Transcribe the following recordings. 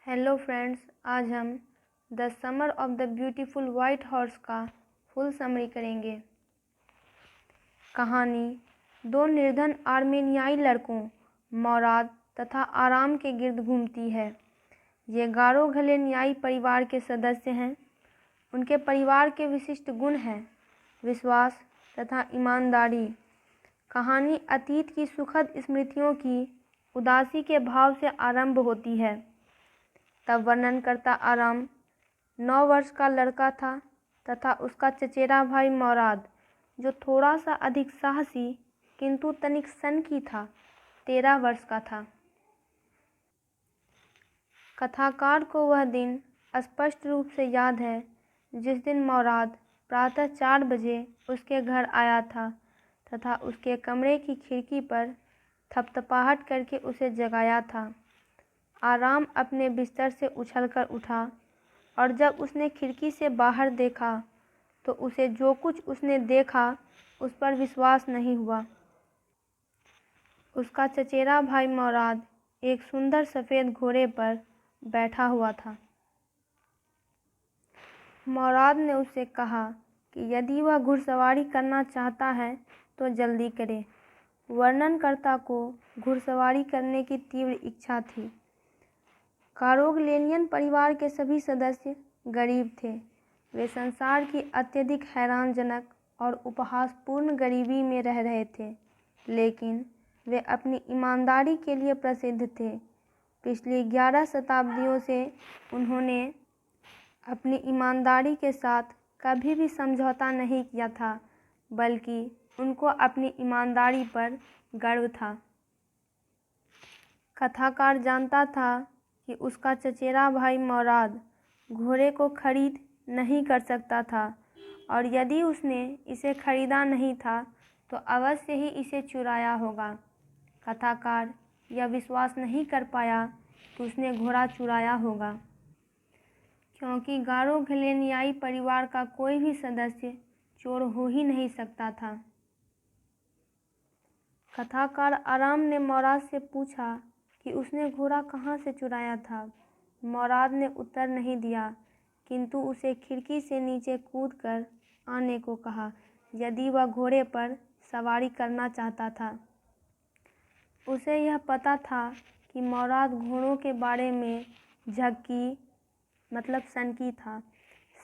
Hello friends, आज हम the summer of the beautiful white horse का फुल समरी करेंगे। कहानी दो निर्धन आर्मेनियाई लड़कों मौराद तथा आराम के गिर्द घूमती है। ये गारो घलेनियाई परिवार के सदस्य हैं। उनके परिवार के विशिष्ट गुण हैं विश्वास तथा ईमानदारी। कहानी अतीत की सुखद स्मृतियों की उदासी के भाव से आरंभ होती है। तब वर्णनकर्ता आराम 9 वर्ष का लड़का था तथा उसका चचेरा भाई मौराद, जो थोड़ा सा अधिक साहसी किंतु तनिक सनकी था, 13 वर्ष का था। कथाकार को वह दिन स्पष्ट रूप से याद है जिस दिन मौराद प्रातः 4 बजे उसके घर आया था तथा उसके कमरे की खिड़की पर थपथपाहट करके उसे जगाया था। आराम अपने बिस्तर से उछलकर उठा और जब उसने खिड़की से बाहर देखा तो उसे जो कुछ उसने देखा उस पर विश्वास नहीं हुआ। उसका चचेरा भाई मौराद एक सुंदर सफ़ेद घोड़े पर बैठा हुआ था। मौराद ने उससे कहा कि यदि वह घुड़सवारी करना चाहता है तो जल्दी करे। वर्णनकर्ता को घुड़सवारी करने की तीव्र इच्छा थी। कारोग्लेनियन परिवार के सभी सदस्य गरीब थे। वे संसार की अत्यधिक हैरानजनक और उपहासपूर्ण गरीबी में रह रहे थे, लेकिन वे अपनी ईमानदारी के लिए प्रसिद्ध थे। पिछली 11 शताब्दियों से उन्होंने अपनी ईमानदारी के साथ कभी भी समझौता नहीं किया था, बल्कि उनको अपनी ईमानदारी पर गर्व था। कथाकार जानता था कि उसका चचेरा भाई मौराद घोड़े को खरीद नहीं कर सकता था, और यदि उसने इसे खरीदा नहीं था तो अवश्य ही इसे चुराया होगा। कथाकार यह विश्वास नहीं कर पाया कि उसने घोड़ा चुराया होगा, क्योंकि गारो घलेनियाई परिवार का कोई भी सदस्य चोर हो ही नहीं सकता था। कथाकार आराम ने मौराद से पूछा कि उसने घोड़ा कहाँ से चुराया था। मौराद ने उत्तर नहीं दिया, किंतु उसे खिड़की से नीचे कूदकर आने को कहा यदि वह घोड़े पर सवारी करना चाहता था। उसे यह पता था कि मौराद घोड़ों के बारे में झक्की मतलब सनकी था।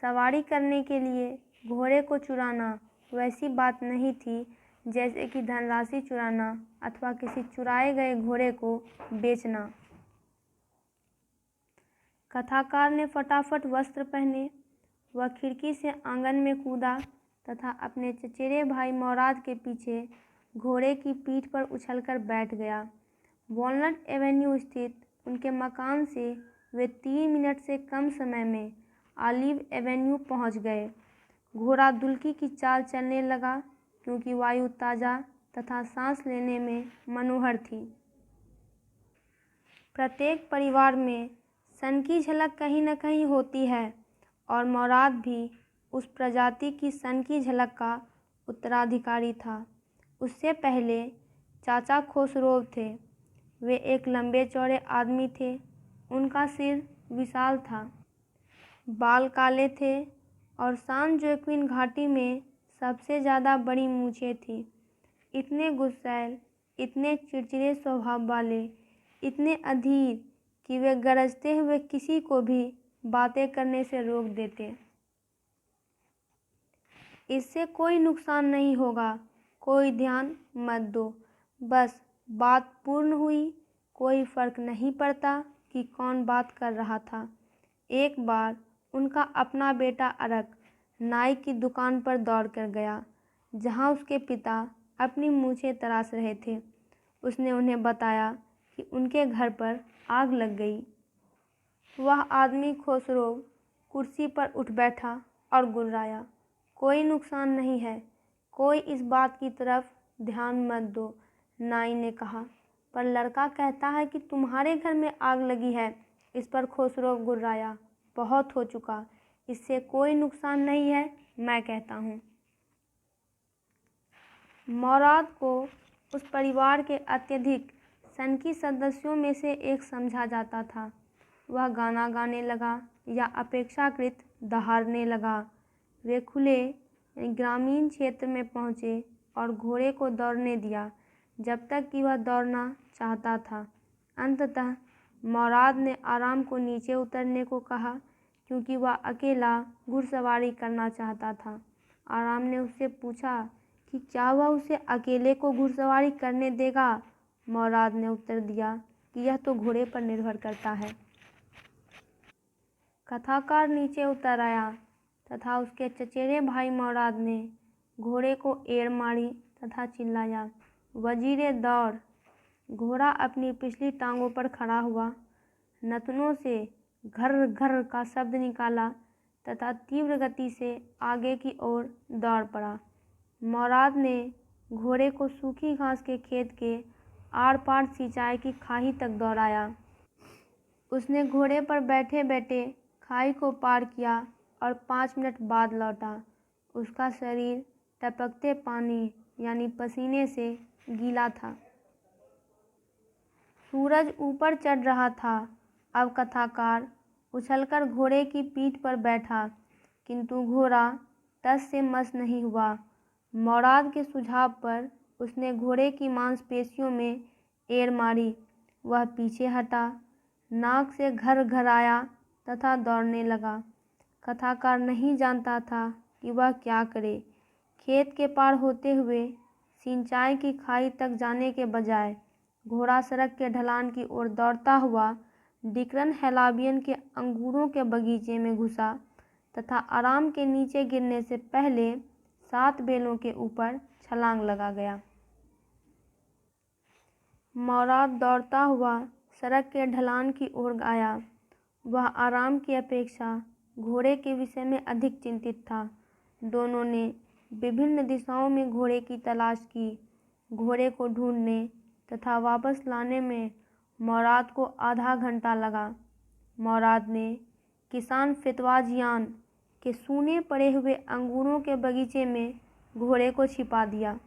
सवारी करने के लिए घोड़े को चुराना वैसी बात नहीं थी जैसे कि धनराशि चुराना अथवा किसी चुराए गए घोड़े को बेचना। कथाकार ने फटाफट वस्त्र पहने। वह खिड़की से आंगन में कूदा तथा अपने चचेरे भाई मौराद के पीछे घोड़े की पीठ पर उछलकर बैठ गया। वॉलनट एवेन्यू स्थित उनके मकान से वे 3 मिनट से कम समय में ऑलिव एवेन्यू पहुंच गए। घोड़ा दुल्की की चाल चलने लगा, क्योंकि वायु ताज़ा तथा सांस लेने में मनोहर थी। प्रत्येक परिवार में सन की झलक कहीं न कहीं होती है, और मौराद भी उस प्रजाति की सन की झलक का उत्तराधिकारी था। उससे पहले चाचा खोसरोव थे। वे एक लंबे चौड़े आदमी थे। उनका सिर विशाल था, बाल काले थे और सान जोक्विन घाटी में सबसे ज़्यादा बड़ी मूछें थी। इतने गुस्सैल, इतने चिड़चिड़े स्वभाव वाले, इतने अधीर कि वे गरजते हुए किसी को भी बातें करने से रोक देते। इससे कोई नुकसान नहीं होगा, कोई ध्यान मत दो, बस बात पूर्ण हुई, कोई फर्क नहीं पड़ता कि कौन बात कर रहा था। एक बार उनका अपना बेटा अरक नाई की दुकान पर दौड़ कर गया, जहां उसके पिता अपनी मूछें तराश रहे थे। उसने उन्हें बताया कि उनके घर पर आग लग गई। वह आदमी खोसरोव कुर्सी पर उठ बैठा और गुर्राया, कोई नुकसान नहीं है, कोई इस बात की तरफ ध्यान मत दो। नाई ने कहा, पर लड़का कहता है कि तुम्हारे घर में आग लगी है। इस पर खोसरोव गुर्राया, बहुत हो चुका, इससे कोई नुकसान नहीं है, मैं कहता हूँ। मौराद को उस परिवार के अत्यधिक सनकी सदस्यों में से एक समझा जाता था। वह गाना गाने लगा या अपेक्षाकृत दहाड़ने लगा। वे खुले ग्रामीण क्षेत्र में पहुँचे और घोड़े को दौड़ने दिया जब तक कि वह दौड़ना चाहता था। अंततः मोराद ने आराम को नीचे उतरने को कहा क्योंकि वह अकेला घुड़सवारी करना चाहता था। आराम ने उससे पूछा कि क्या वह उसे अकेले को घुड़सवारी करने देगा। मोराद ने उत्तर दिया कि यह तो घोड़े पर निर्भर करता है। कथाकार नीचे उतर आया तथा उसके चचेरे भाई मोराद ने घोड़े को एड़ मारी तथा चिल्लाया, वजीरे दौड़। घोड़ा अपनी पिछली टांगों पर खड़ा हुआ, नथनों से घर घर का शब्द निकाला तथा तीव्र गति से आगे की ओर दौड़ पड़ा। मोराद ने घोड़े को सूखी घास के खेत के आर पार सिंचाई की खाई तक दौड़ाया। उसने घोड़े पर बैठे बैठे खाई को पार किया और 5 मिनट बाद लौटा। उसका शरीर टपकते पानी यानी पसीने से गीला था। सूरज ऊपर चढ़ रहा था। अब कथाकार उछलकर घोड़े की पीठ पर बैठा, किंतु घोड़ा टस से मस नहीं हुआ। मोराद के सुझाव पर उसने घोड़े की मांसपेशियों में एड़ मारी। वह पीछे हटा, नाक से घर घर आया तथा दौड़ने लगा। कथाकार नहीं जानता था कि वह क्या करे। खेत के पार होते हुए सिंचाई की खाई तक जाने के बजाय घोड़ा सड़क के ढलान की ओर दौड़ता हुआ डिकरन हैलाबियन के अंगूरों के बगीचे में घुसा तथा आराम के नीचे गिरने से पहले 7 बेलों के ऊपर छलांग लगा गया। मोराद दौड़ता हुआ सड़क के ढलान की ओर आया। वह आराम की अपेक्षा घोड़े के विषय में अधिक चिंतित था। दोनों ने विभिन्न दिशाओं में घोड़े की तलाश की। घोड़े को ढूंढने तथा वापस लाने में मोराद को आधा घंटा लगा। मोराद ने किसान फितवाजियान के सूने पड़े हुए अंगूरों के बगीचे में घोड़े को छिपा दिया।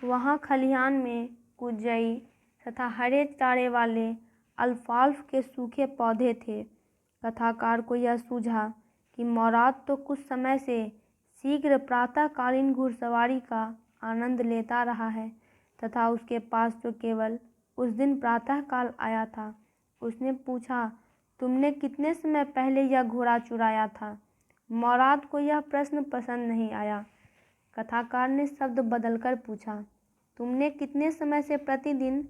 वहाँ खलिहान में कुजई तथा हरे चारे वाले अल्फाल्फ के सूखे पौधे थे। कथाकार को यह सूझा कि मोराद तो कुछ समय से शीघ्र प्रातःकालीन घुड़सवारी का आनंद लेता रहा है तथा उसके पास तो केवल उस दिन प्रातःकाल आया था। उसने पूछा, तुमने कितने समय पहले यह घोड़ा चुराया था? मोराद को यह प्रश्न पसंद नहीं आया। कथाकार ने शब्द बदलकर पूछा, तुमने कितने समय से प्रतिदिन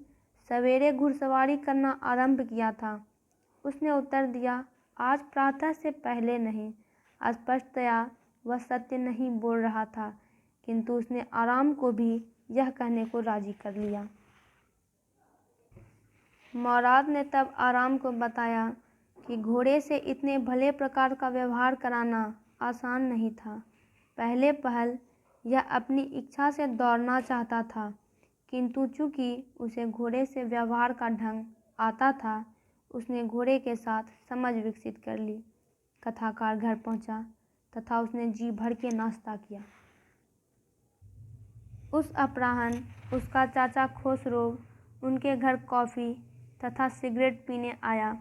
सवेरे घुड़सवारी करना आरंभ किया था? उसने उत्तर दिया, आज प्रातः से पहले नहीं। स्पष्टतया वह सत्य नहीं बोल रहा था, किंतु उसने आराम को भी यह कहने को राजी कर लिया। मोराद ने तब आराम को बताया कि घोड़े से इतने भले प्रकार का व्यवहार कराना आसान नहीं था। पहले पहल यह अपनी इच्छा से दौड़ना चाहता था, किंतु चूंकि उसे घोड़े से व्यवहार का ढंग आता था, उसने घोड़े के साथ समझ विकसित कर ली। कथाकार घर पहुंचा तथा उसने जी भर के नाश्ता किया। उस अपराह्न उसका चाचा खोसरो उनके घर कॉफ़ी तथा सिगरेट पीने आया।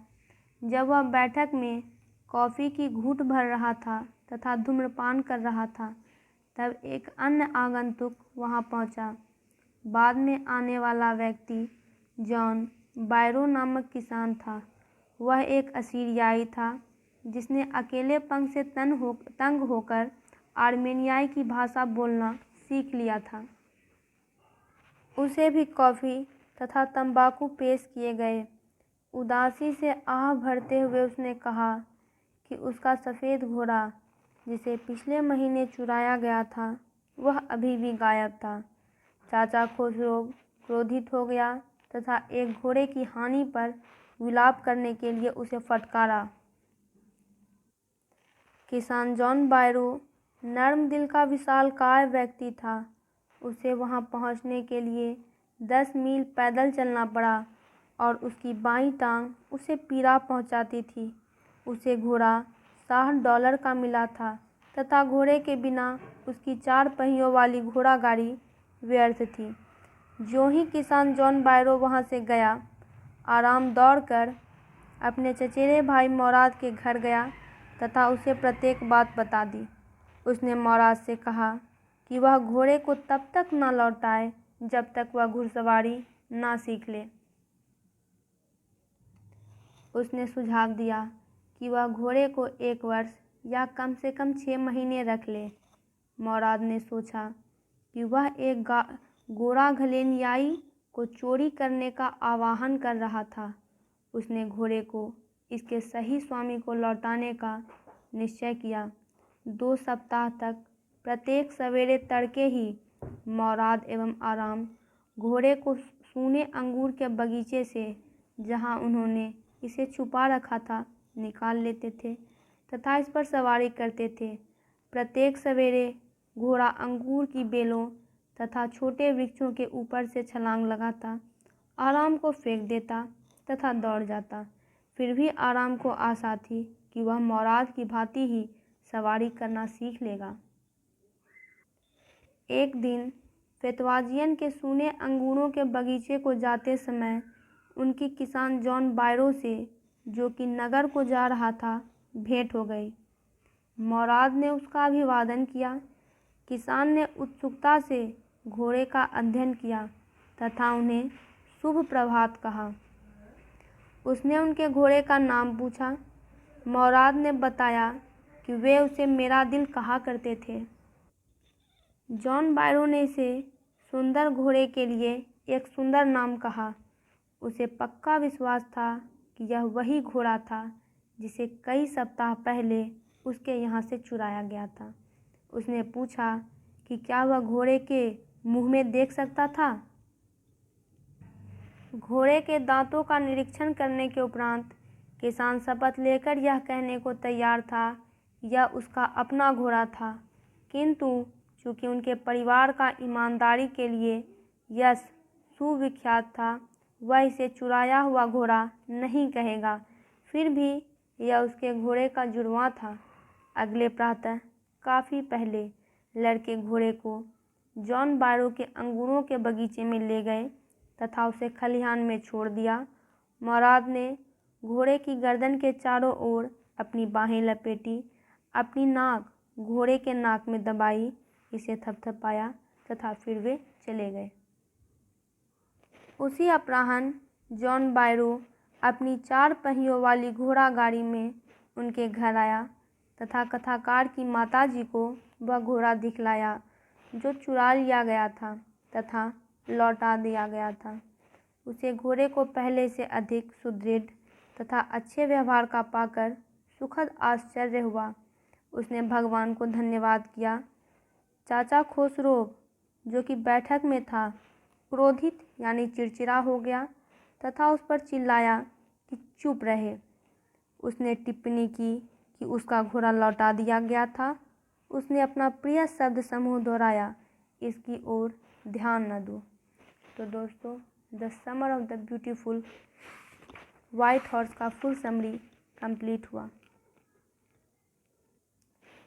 जब वह बैठक में कॉफ़ी की घूंट भर रहा था तथा धूम्रपान कर रहा था, तब एक अन्य आगंतुक वहां पहुंचा। बाद में आने वाला व्यक्ति जॉन बायरो नामक किसान था। वह एक असीरियाई था जिसने अकेलेपन से तंग होकर आर्मेनियाई की भाषा बोलना सीख लिया था। उसे भी कॉफ़ी तथा तंबाकू पेश किए गए। उदासी से आह भरते हुए उसने कहा कि उसका सफ़ेद घोड़ा, जिसे पिछले महीने चुराया गया था, वह अभी भी गायब था। चाचा खोसरो क्रोधित हो गया तथा एक घोड़े की हानि पर विलाप करने के लिए उसे फटकारा। किसान जॉन बायरो नर्म दिल का विशालकाय व्यक्ति था। उसे वहां पहुंचने के लिए 10 मील पैदल चलना पड़ा और उसकी बाईं टांग उसे पीड़ा पहुंचाती थी। उसे घोड़ा $60 का मिला था तथा घोड़े के बिना उसकी 4 पहियों वाली घोड़ा गाड़ी व्यर्थ थी। जो ही किसान जॉन बायरो वहां से गया, आराम दौड़कर अपने चचेरे भाई मोराद के घर गया तथा उसे प्रत्येक बात बता दी। उसने मोराद से कहा कि वह घोड़े को तब तक न लौटाए जब तक वह घुड़सवारी ना सीख ले। उसने सुझाव दिया कि वह घोड़े को 1 वर्ष या कम से कम 6 महीने रख ले। मोराद ने सोचा कि वह एक गोरा घलेनियाई को चोरी करने का आह्वान कर रहा था। उसने घोड़े को इसके सही स्वामी को लौटाने का निश्चय किया। 2 सप्ताह तक प्रत्येक सवेरे तड़के ही मोराद एवं आराम घोड़े को सूने अंगूर के बगीचे से, जहां उन्होंने इसे छुपा रखा था, निकाल लेते थे तथा इस पर सवारी करते थे। प्रत्येक सवेरे घोड़ा अंगूर की बेलों तथा छोटे वृक्षों के ऊपर से छलांग लगाता, आराम को फेंक देता तथा दौड़ जाता। फिर भी आराम को आशा थी कि वह मोराद की भांति ही सवारी करना सीख लेगा। एक दिन फेतवाजियन के सूने अंगूरों के बगीचे को जाते समय उनकी किसान जॉन बायरो से, जो कि नगर को जा रहा था, भेंट हो गई। मोराद ने उसका अभिवादन किया। किसान ने उत्सुकता से घोड़े का अध्ययन किया तथा उन्हें शुभ प्रभात कहा। उसने उनके घोड़े का नाम पूछा। मोराद ने बताया कि वे उसे मेरा दिल कहा करते थे। जॉन बायरो ने इसे सुंदर घोड़े के लिए एक सुंदर नाम कहा। उसे पक्का विश्वास था कि यह वही घोड़ा था जिसे कई सप्ताह पहले उसके यहाँ से चुराया गया था। उसने पूछा कि क्या वह घोड़े के मुंह में देख सकता था। घोड़े के दांतों का निरीक्षण करने के उपरांत किसान शपथ लेकर यह कहने को तैयार था कि यह उसका अपना घोड़ा था, किंतु चूंकि उनके परिवार का ईमानदारी के लिए यश सुविख्यात था, वह इसे चुराया हुआ घोड़ा नहीं कहेगा। फिर भी यह उसके घोड़े का जुड़वां था। अगले प्रातः काफ़ी पहले लड़के घोड़े को जॉन बायरो के अंगूरों के बगीचे में ले गए तथा उसे खलिहान में छोड़ दिया। मोराद ने घोड़े की गर्दन के चारों ओर अपनी बाहें लपेटी, अपनी नाक घोड़े के नाक में दबाई, इसे थपथपाया तथा फिर वे चले गए। उसी अपराह्न जॉन बायरो अपनी 4 पहियों वाली घोड़ा गाड़ी में उनके घर आया तथा कथाकार की माताजी को वह घोड़ा दिखलाया जो चुरा लिया गया था तथा लौटा दिया गया था। उसे घोड़े को पहले से अधिक सुदृढ़ तथा अच्छे व्यवहार का पाकर सुखद आश्चर्य हुआ। उसने भगवान को धन्यवाद किया। चाचा खोसरोव, जो कि बैठक में था, क्रोधित यानी चिड़चिड़ा हो गया तथा उस पर चिल्लाया कि चुप रहे। उसने टिप्पणी की कि उसका घोड़ा लौटा दिया गया था। उसने अपना प्रिय शब्द समूह दोहराया, इसकी ओर ध्यान न दो। तो दोस्तों, the summer of the beautiful white horse का फुल समरी कंप्लीट हुआ।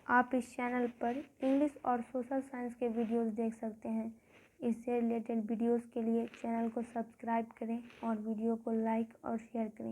आप इस चैनल पर इंग्लिश और सोशल साइंस के वीडियोस देख सकते हैं। इससे रिलेटेड वीडियोस के लिए चैनल को सब्सक्राइब करें और वीडियो को लाइक और शेयर करें।